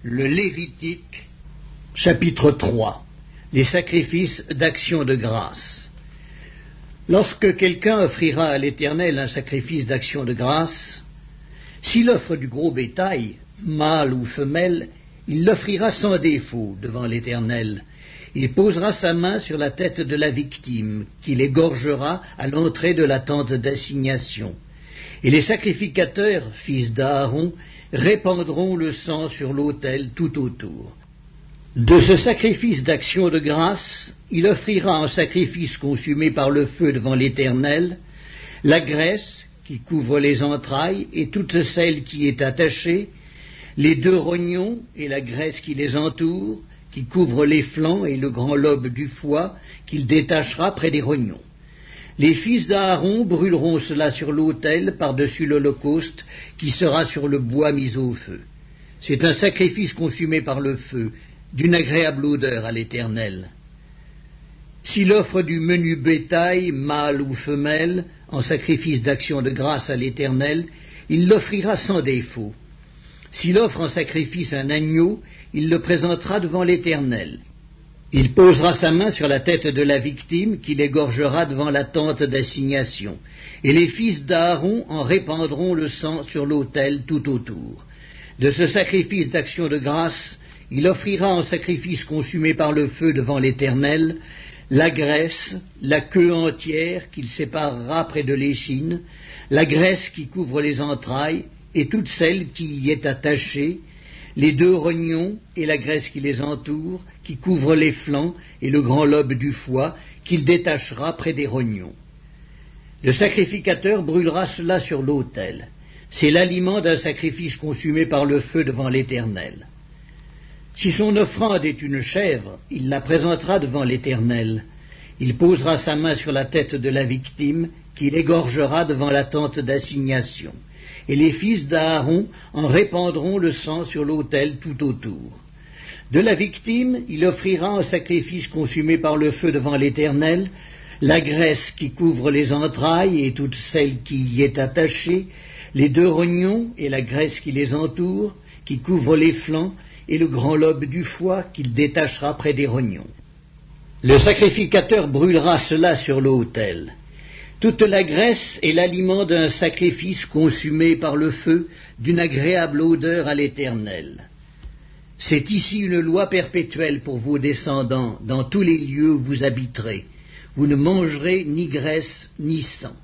Le Lévitique, chapitre 3. Les sacrifices d'action de grâce. Lorsque quelqu'un offrira à l'Éternel un sacrifice d'action de grâce, s'il offre du gros bétail, mâle ou femelle, il l'offrira sans défaut devant l'Éternel. Il posera sa main sur la tête de la victime, qu'il égorgera à l'entrée de la tente d'assignation. Et les sacrificateurs, fils d'Aaron, répandront le sang sur l'autel tout autour. De ce sacrifice d'action de grâce, il offrira en sacrifice consumé par le feu devant l'Éternel la graisse qui couvre les entrailles et toute celle qui est attachée, les 2 rognons et la graisse qui les entoure, qui couvre les flancs et le grand lobe du foie, qu'il détachera près des rognons. Les fils d'Aaron brûleront cela sur l'autel par-dessus l'holocauste qui sera sur le bois mis au feu. C'est un sacrifice consumé par le feu, d'une agréable odeur à l'Éternel. S'il offre du menu bétail, mâle ou femelle, en sacrifice d'action de grâce à l'Éternel, il l'offrira sans défaut. S'il offre en sacrifice un agneau, il le présentera devant l'Éternel. Il posera sa main sur la tête de la victime, qu'il égorgera devant la tente d'assignation, et les fils d'Aaron en répandront le sang sur l'autel tout autour. De ce sacrifice d'action de grâce, il offrira en sacrifice consumé par le feu devant l'Éternel la graisse, la queue entière qu'il séparera près de l'échine, la graisse qui couvre les entrailles et toute celle qui y est attachée, les 2 rognons et la graisse qui les entoure, qui couvre les flancs et le grand lobe du foie, qu'il détachera près des rognons. Le sacrificateur brûlera cela sur l'autel. C'est l'aliment d'un sacrifice consumé par le feu devant l'Éternel. Si son offrande est une chèvre, il la présentera devant l'Éternel. Il posera sa main sur la tête de la victime, qu'il égorgera devant la tente d'assignation. Et les fils d'Aaron en répandront le sang sur l'autel tout autour. De la victime, il offrira en sacrifice consumé par le feu devant l'Éternel la graisse qui couvre les entrailles et toute celle qui y est attachée, les 2 rognons et la graisse qui les entoure, qui couvre les flancs, et le grand lobe du foie qu'il détachera près des rognons. Le sacrificateur brûlera cela sur l'autel. Toute la graisse est l'aliment d'un sacrifice consumé par le feu, d'une agréable odeur à l'Éternel. C'est ici une loi perpétuelle pour vos descendants, dans tous les lieux où vous habiterez. Vous ne mangerez ni graisse ni sang.